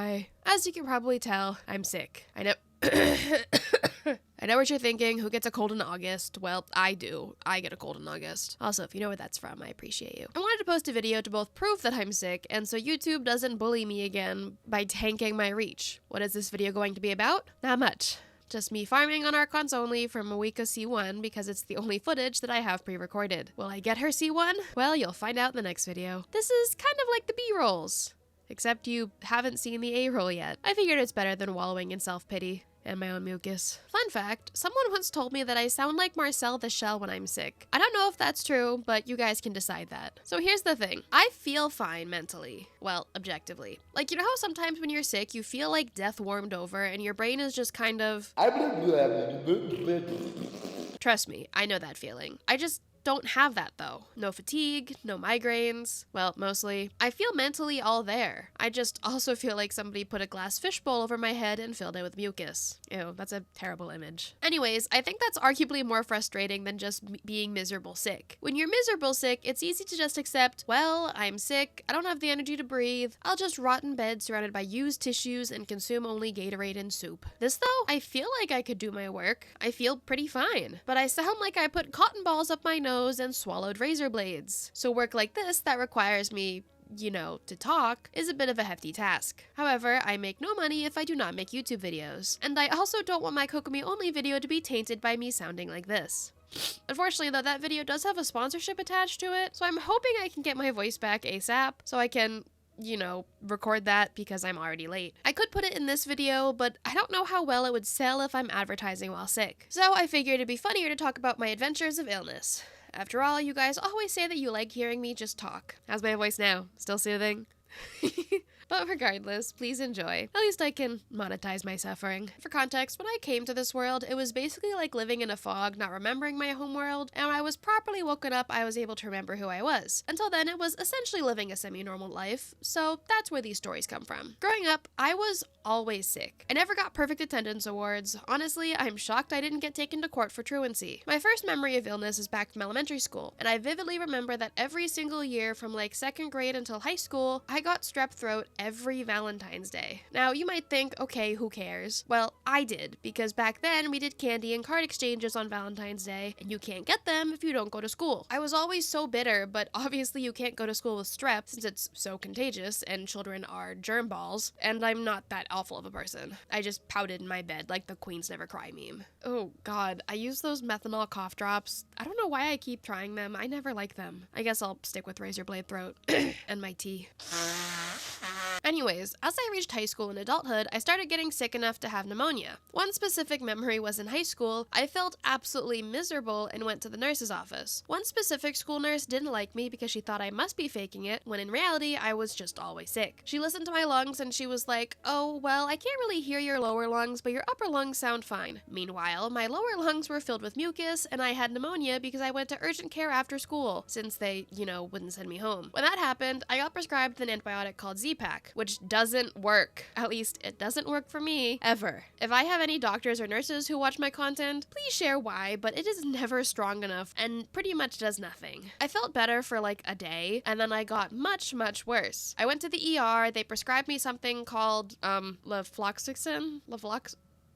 Hi. As you can probably tell, I'm sick. I know. I know what you're thinking. Who gets a cold in August? Well, I do. I get a cold in August. Also, if you know where that's from, I appreciate you. I wanted to post a video to both prove that I'm sick and so YouTube doesn't bully me again by tanking my reach. What is this video going to be about? Not much. Just me farming on Archons only from Mawika C1 because it's the only footage that I have pre-recorded. Will I get her C1? Well, you'll find out in the next video. This is kind of like the B-rolls. Except you haven't seen the A-roll yet. I figured it's better than wallowing in self-pity and my own mucus. Fun fact, someone once told me that I sound like Marcel the Shell when I'm sick. I don't know if that's true, but you guys can decide that. So here's the thing. I feel fine mentally. Well, objectively. Like, you know how sometimes when you're sick, you feel like death warmed over and your brain is just kind of... Trust me, I know that feeling. I just don't have that though. No fatigue, no migraines. Well, mostly. I feel mentally all there. I just also feel like somebody put a glass fishbowl over my head and filled it with mucus. Ew, that's a terrible image. Anyways, I think that's arguably more frustrating than just being miserable sick. When you're miserable sick, it's easy to just accept, well, I'm sick, I don't have the energy to breathe, I'll just rot in bed surrounded by used tissues and consume only Gatorade and soup. This though, I feel like I could do my work. I feel pretty fine. But I sound like I put cotton balls up my nose and swallowed razor blades. So work like this that requires me, you know, to talk is a bit of a hefty task. However, I make no money if I do not make YouTube videos. And I also don't want my Kokomi only video to be tainted by me sounding like this. Unfortunately though, that video does have a sponsorship attached to it, so I'm hoping I can get my voice back ASAP so I can, you know, record that because I'm already late. I could put it in this video, but I don't know how well it would sell if I'm advertising while sick. So I figured it'd be funnier to talk about my adventures of illness. After all, you guys always say that you like hearing me just talk. How's my voice now? Still soothing? But regardless, please enjoy. At least I can monetize my suffering. For context, when I came to this world, it was basically like living in a fog, not remembering my home world, and when I was properly woken up, I was able to remember who I was. Until then, it was essentially living a semi-normal life, so that's where these stories come from. Growing up, I was always sick. I never got perfect attendance awards. Honestly, I'm shocked I didn't get taken to court for truancy. My first memory of illness is back from elementary school, and I vividly remember that every single year from like 2nd grade until high school, I got strep throat every Valentine's Day. Now, you might think, okay, who cares? Well, I did, because back then we did candy and card exchanges on Valentine's Day, and you can't get them if you don't go to school. I was always so bitter, but obviously you can't go to school with strep since it's so contagious and children are germ balls, and I'm not that awful of a person. I just pouted in my bed like the Queens Never Cry meme. Oh god, I use those methanol cough drops. I don't know why I keep trying them. I never like them. I guess I'll stick with razor blade throat and my tea. Anyways, as I reached high school and adulthood, I started getting sick enough to have pneumonia. One specific memory was in high school, I felt absolutely miserable and went to the nurse's office. One specific school nurse didn't like me because she thought I must be faking it, when in reality, I was just always sick. She listened to my lungs and she was like, oh, well, I can't really hear your lower lungs, but your upper lungs sound fine. Meanwhile, my lower lungs were filled with mucus and I had pneumonia because I went to urgent care after school, since they, you know, wouldn't send me home. When that happened, I got prescribed an antibiotic called Z-Pak, which doesn't work. At least it doesn't work for me, ever. If I have any doctors or nurses who watch my content, please share why, but it is never strong enough and pretty much does nothing. I felt better for like a day, and then I got much, much worse. I went to the ER, they prescribed me something called, levofloxacin?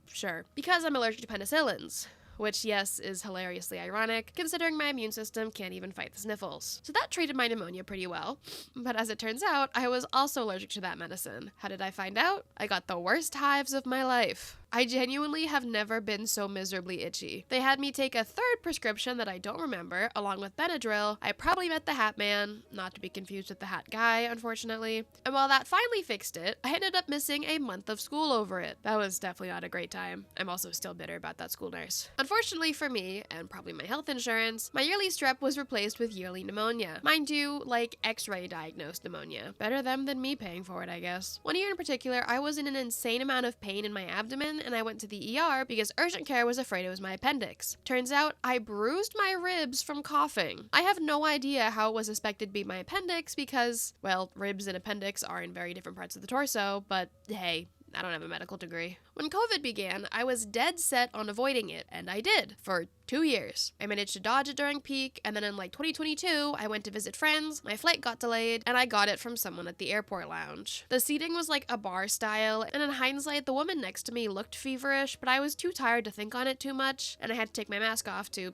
Sure. Because I'm allergic to penicillins. Which, yes, is hilariously ironic, considering my immune system can't even fight the sniffles. So that treated my pneumonia pretty well, but as it turns out, I was also allergic to that medicine. How did I find out? I got the worst hives of my life. I genuinely have never been so miserably itchy. They had me take a 3rd prescription that I don't remember, along with Benadryl. I probably met the Hat Man, not to be confused with the Hat Guy, unfortunately. And while that finally fixed it, I ended up missing a month of school over it. That was definitely not a great time. I'm also still bitter about that school nurse. Unfortunately for me, and probably my health insurance, my yearly strep was replaced with yearly pneumonia. Mind you, like X-ray diagnosed pneumonia. Better them than me paying for it, I guess. One year in particular, I was in an insane amount of pain in my abdomen, and I went to the ER because urgent care was afraid it was my appendix. Turns out I bruised my ribs from coughing. I have no idea how it was suspected to be my appendix because, well, ribs and appendix are in very different parts of the torso, but hey, I don't have a medical degree. When COVID began, I was dead set on avoiding it, and I did, for 2 years. I managed to dodge it during peak, and then in like 2022, I went to visit friends, my flight got delayed, and I got it from someone at the airport lounge. The seating was like a bar style, and in hindsight, the woman next to me looked feverish, but I was too tired to think on it too much, and I had to take my mask off to,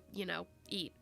eat.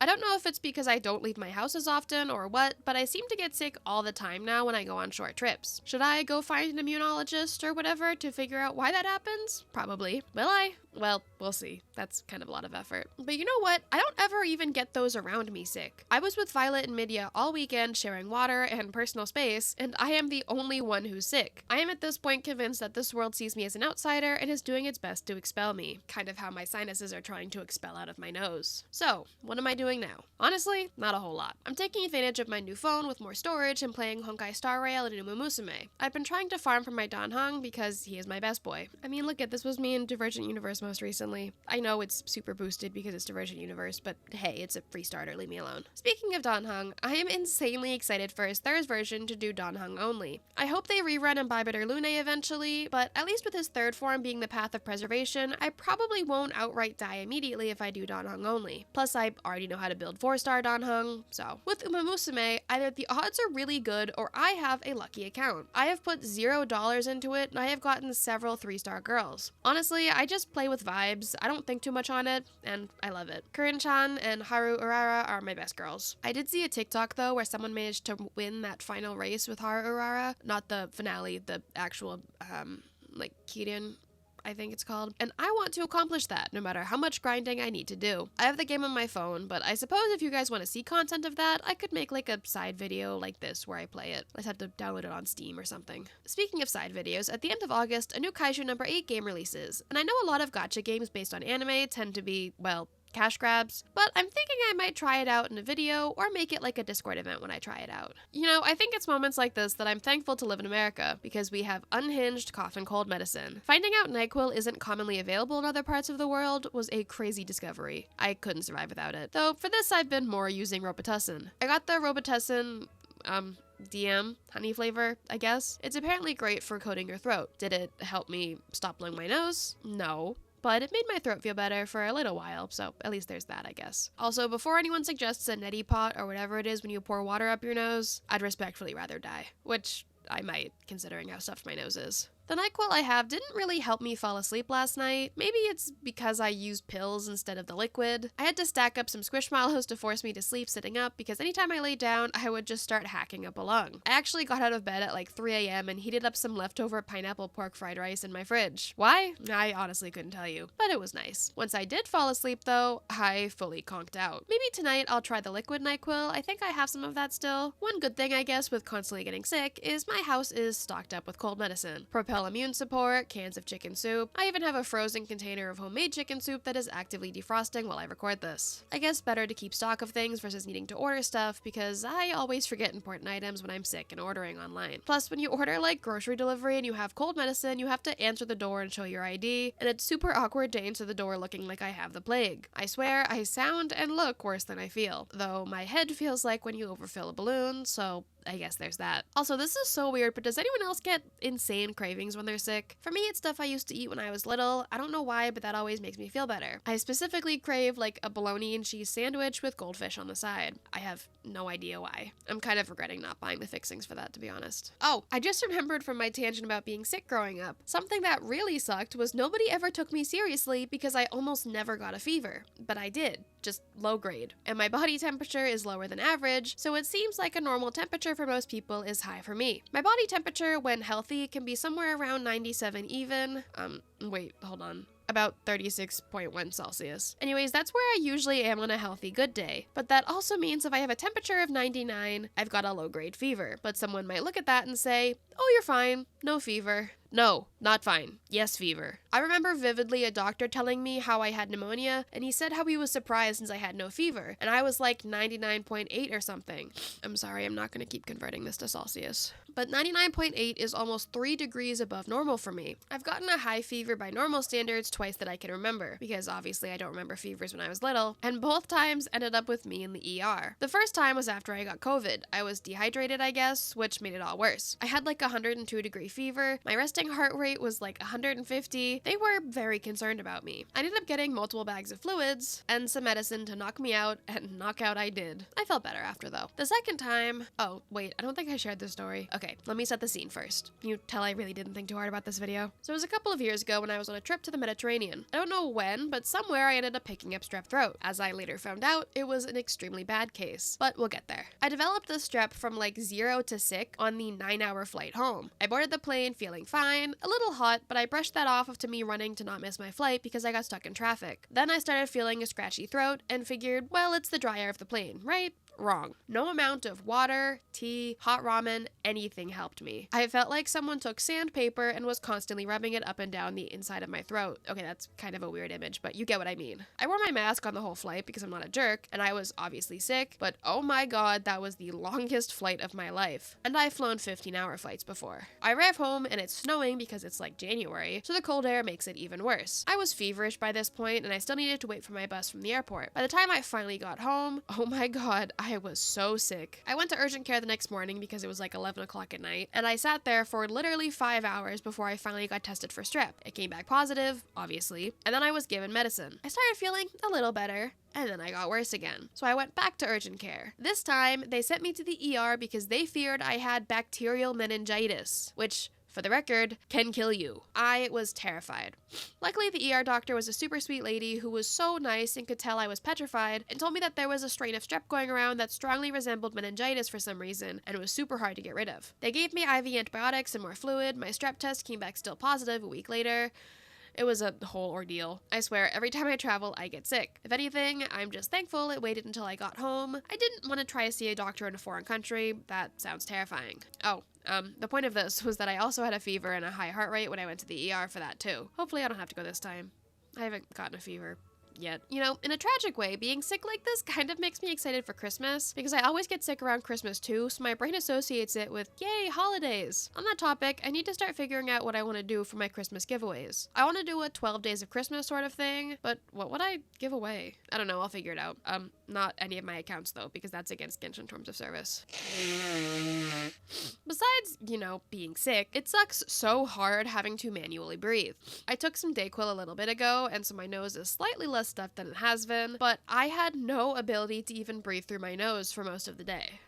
I don't know if it's because I don't leave my house as often or what, but I seem to get sick all the time now when I go on short trips. Should I go find an immunologist or whatever to figure out why that happens? Probably. Will I? Well, we'll see. That's kind of a lot of effort. But you know what? I don't ever even get those around me sick. I was with Violet and Midya all weekend sharing water and personal space, and I am the only one who's sick. I am at this point convinced that this world sees me as an outsider and is doing its best to expel me. Kind of how my sinuses are trying to expel out of my nose. So, what am I doing now? Honestly, not a whole lot. I'm taking advantage of my new phone with more storage and playing Honkai Star Rail and Umu Musume. I've been trying to farm for my Danhong because he is my best boy. I mean, look at this was me in Divergent Universe most recently. I know it's super boosted because it's Divergent Universe, but hey, it's a free starter, leave me alone. Speaking of Danhong, I am insanely excited for his third version to do Danhong only. I hope they rerun Imbibed or Lune eventually, but at least with his third form being the Path of Preservation, I probably won't outright die immediately if I do Danhong only. Plus, I already know how to build 4-star Danhong, so. With Uma Musume, either the odds are really good or I have a lucky account. I have put $0 into it and I have gotten several 3-star girls. Honestly, I just play with vibes, I don't think too much on it, and I love it. Kurin-chan and Haru Urara are my best girls. I did see a TikTok though where someone managed to win that final race with Haru Urara, not the finale, the actual, Kirin, I think it's called. And I want to accomplish that, no matter how much grinding I need to do. I have the game on my phone, but I suppose if you guys want to see content of that, I could make like a side video like this where I play it. I just have to download it on Steam or something. Speaking of side videos, at the end of August, a new Kaiju number 8 game releases. And I know a lot of gacha games based on anime tend to be, well, cash grabs, but I'm thinking I might try it out in a video or make it like a Discord event when I try it out. I think it's moments like this that I'm thankful to live in America because we have unhinged cough and cold medicine. Finding out NyQuil isn't commonly available in other parts of the world was a crazy discovery. I couldn't survive without it. Though for this I've been more using Robitussin. I got the Robitussin DM honey flavor, I guess. It's apparently great for coating your throat. Did it help me stop blowing my nose? No. But it made my throat feel better for a little while, so at least there's that, I guess. Also, before anyone suggests a neti pot or whatever it is when you pour water up your nose, I'd respectfully rather die. Which I might, considering how stuffed my nose is. The NyQuil I have didn't really help me fall asleep last night. Maybe it's because I used pills instead of the liquid. I had to stack up some Squishmallows to force me to sleep sitting up because anytime I laid down, I would just start hacking up a lung. I actually got out of bed at like 3 a.m. and heated up some leftover pineapple pork fried rice in my fridge. Why? I honestly couldn't tell you, but it was nice. Once I did fall asleep though, I fully conked out. Maybe tonight I'll try the liquid NyQuil. I think I have some of that still. One good thing I guess with constantly getting sick is my house is stocked up with cold medicine. Propel immune support, cans of chicken soup. I even have a frozen container of homemade chicken soup that is actively defrosting while I record this. I guess better to keep stock of things versus needing to order stuff because I always forget important items when I'm sick and ordering online. Plus, when you order like grocery delivery and you have cold medicine, you have to answer the door and show your ID, and it's super awkward to answer the door looking like I have the plague. I swear, I sound and look worse than I feel, though my head feels like when you overfill a balloon, so I guess there's that. Also, this is so weird, but does anyone else get insane cravings when they're sick? For me, it's stuff I used to eat when I was little. I don't know why, but that always makes me feel better. I specifically crave like a bologna and cheese sandwich with goldfish on the side. I have no idea why. I'm kind of regretting not buying the fixings for that, to be honest. Oh, I just remembered from my tangent about being sick growing up. Something that really sucked was nobody ever took me seriously because I almost never got a fever. But I did. Just low grade. And my body temperature is lower than average, so it seems like a normal temperature for most people is high for me. My body temperature when healthy can be somewhere around 97 even. Wait, hold on. About 36.1 Celsius. Anyways, that's where I usually am on a healthy good day. But that also means if I have a temperature of 99, I've got a low-grade fever. But someone might look at that and say, oh, you're fine, no fever. No, not fine. Yes, fever. I remember vividly a doctor telling me how I had pneumonia, and he said how he was surprised since I had no fever, and I was like 99.8 or something. I'm sorry, I'm not going to keep converting this to Celsius. But 99.8 is almost 3 degrees above normal for me. I've gotten a high fever by normal standards twice that I can remember, because obviously I don't remember fevers when I was little, and both times ended up with me in the ER. The first time was after I got COVID. I was dehydrated, I guess, which made it all worse. I had like a 102-degree fever. My resting heart rate was like 150. They were very concerned about me. I ended up getting multiple bags of fluids and some medicine to knock me out, and knock out I did. I felt better after though. The second time, oh wait, I don't think I shared this story. Okay, let me set the scene first. Can you tell I really didn't think too hard about this video? So it was a couple of years ago when I was on a trip to the Mediterranean. I don't know when, but somewhere I ended up picking up strep throat. As I later found out, it was an extremely bad case, but we'll get there. I developed the strep from like 0 to sick on the 9-hour flight home. I boarded the plane feeling fine, a little hot, but I brushed that off to me running to not miss my flight because I got stuck in traffic. Then I started feeling a scratchy throat and figured, well, it's the dry air of the plane, right? Wrong. No amount of water, tea, hot ramen, anything helped me. I felt like someone took sandpaper and was constantly rubbing it up and down the inside of my throat. Okay, that's kind of a weird image, but you get what I mean. I wore my mask on the whole flight because I'm not a jerk, and I was obviously sick, but oh my god, that was the longest flight of my life. And I've flown 15-hour flights before. I arrive home and it's snowing because it's like January, so the cold air makes it even worse. I was feverish by this point, and I still needed to wait for my bus from the airport. By the time I finally got home, oh my god, I was so sick. I went to urgent care the next morning because it was like 11 o'clock at night, and I sat there for literally 5 hours before I finally got tested for strep. It came back positive, obviously, and then I was given medicine. I started feeling a little better, and then I got worse again. So I went back to urgent care. This time, they sent me to the ER because they feared I had bacterial meningitis, which, for the record, can kill you. I was terrified. Luckily, the ER doctor was a super sweet lady who was so nice and could tell I was petrified and told me that there was a strain of strep going around that strongly resembled meningitis for some reason and was super hard to get rid of. They gave me IV antibiotics and more fluid. My strep test came back still positive a week later. It was a whole ordeal. I swear, every time I travel, I get sick. If anything, I'm just thankful it waited until I got home. I didn't want to try to see a doctor in a foreign country. That sounds terrifying. Oh, the point of this was that I also had a fever and a high heart rate when I went to the ER for that too. Hopefully I don't have to go this time. I haven't gotten a fever yet. You know, in a tragic way, being sick like this kind of makes me excited for Christmas because I always get sick around Christmas too, so my brain associates it with, yay, holidays. On that topic, I need to start figuring out what I want to do for my Christmas giveaways. I want to do a 12 days of Christmas sort of thing, but what would I give away? I don't know, I'll figure it out. Not any of my accounts though, because that's against Genshin terms of service. Besides, you know, being sick, it sucks so hard having to manually breathe. I took some Dayquil a little bit ago, and so my nose is slightly less stuffed than it has been, but I had no ability to even breathe through my nose for most of the day.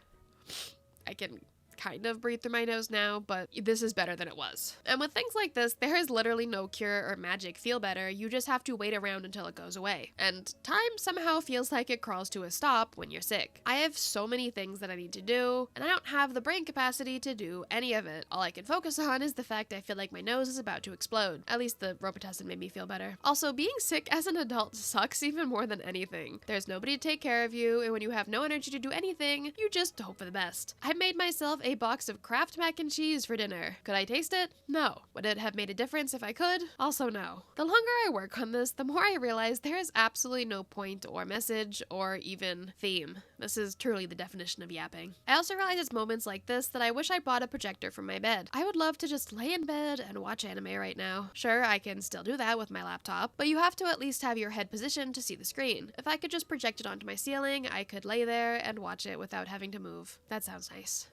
I can kind of breathe through my nose now, but this is better than it was. And with things like this, there is literally no cure or magic feel better, you just have to wait around until it goes away. And time somehow feels like it crawls to a stop when you're sick. I have so many things that I need to do, and I don't have the brain capacity to do any of it. All I can focus on is the fact I feel like my nose is about to explode. At least the Robitussin made me feel better. Also, being sick as an adult sucks even more than anything. There's nobody to take care of you, and when you have no energy to do anything, you just hope for the best. I made myself a box of Kraft mac and cheese for dinner. Could I taste it? No. Would it have made a difference if I could? Also no. The longer I work on this, the more I realize there is absolutely no point or message or even theme. This is truly the definition of yapping. I also realize it's moments like this that I wish I brought a projector from my bed. I would love to just lay in bed and watch anime right now. Sure, I can still do that with my laptop, but you have to at least have your head positioned to see the screen. If I could just project it onto my ceiling, I could lay there and watch it without having to move. That sounds nice.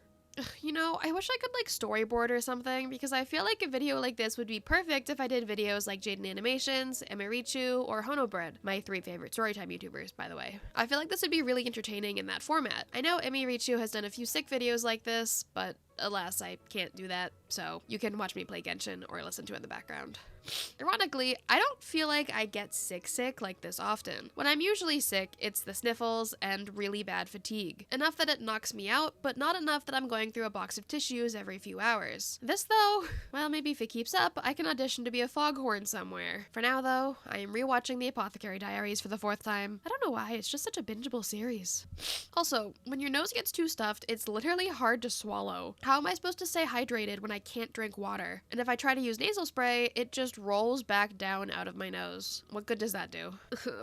You know, I wish I could like storyboard or something because I feel like a video like this would be perfect if I did videos like Jaden Animations, Emirichu, or Honobread, my 3 favorite storytime YouTubers, by the way. I feel like this would be really entertaining in that format. I know Emirichu has done a few sick videos like this, but alas, I can't do that, so you can watch me play Genshin or listen to it in the background. Ironically, I don't feel like I get sick like this often. When I'm usually sick, it's the sniffles and really bad fatigue. Enough that it knocks me out, but not enough that I'm going through a box of tissues every few hours. This though, well, maybe if it keeps up, I can audition to be a foghorn somewhere. For now though, I am rewatching The Apothecary Diaries for the 4th time. I don't know why, it's just such a bingeable series. Also, when your nose gets too stuffed, it's literally hard to swallow. How am I supposed to stay hydrated when I can't drink water? And if I try to use nasal spray, it just rolls back down out of my nose. What good does that do?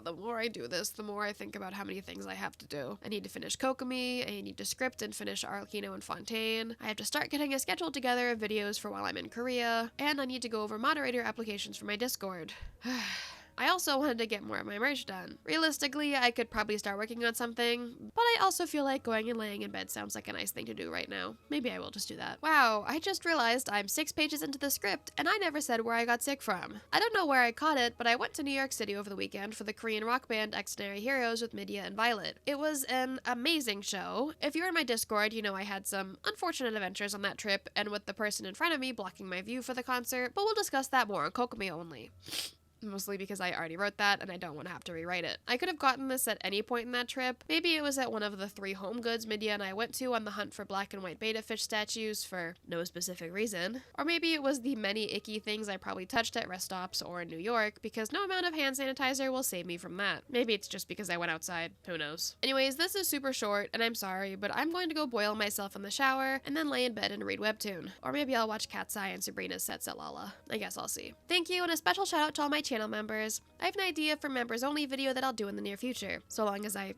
The more I do this, the more I think about how many things I have to do. I need to finish Kokomi, I need to script and finish Arlecchino and Fontaine, I have to start getting a schedule together of videos for while I'm in Korea, and I need to go over moderator applications for my Discord. I also wanted to get more of my merch done. Realistically, I could probably start working on something, but I also feel like going and laying in bed sounds like a nice thing to do right now. Maybe I will just do that. Wow, I just realized I'm 6 pages into the script and I never said where I got sick from. I don't know where I caught it, but I went to New York City over the weekend for the Korean rock band Extraordinary Heroes with Midya and Violet. It was an amazing show. If you're in my Discord, you know I had some unfortunate adventures on that trip and with the person in front of me blocking my view for the concert, but we'll discuss that more on Kokomi only. Mostly because I already wrote that and I don't want to have to rewrite it. I could have gotten this at any point in that trip. Maybe it was at one of the 3 home goods Midya and I went to on the hunt for black and white betta fish statues for no specific reason. Or maybe it was the many icky things I probably touched at rest stops or in New York because no amount of hand sanitizer will save me from that. Maybe it's just because I went outside. Who knows? Anyways, this is super short and I'm sorry, but I'm going to go boil myself in the shower and then lay in bed and read Webtoon. Or maybe I'll watch Cat's Eye and Sabrina's Sets at Lala. I guess I'll see. Thank you and a special shout out to all my channel members. I have an idea for members only video that I'll do in the near future, so long as I,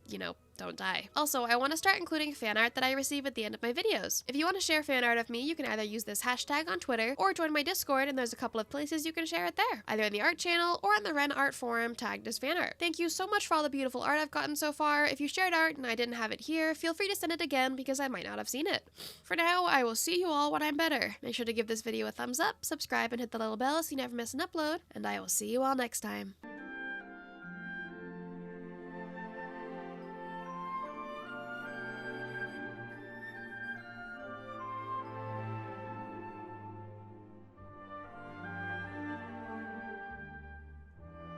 don't die. Also, I want to start including fan art that I receive at the end of my videos. If you want to share fan art of me, you can either use this hashtag on Twitter or join my Discord, and there's a couple of places you can share it there, either in the art channel or on the Ren Art forum tagged as fan art. Thank you so much for all the beautiful art I've gotten so far. If you shared art and I didn't have it here, feel free to send it again because I might not have seen it. For now, I will see you all when I'm better. Make sure to give this video a thumbs up, subscribe, and hit the little bell so you never miss an upload, and I will see you all next time.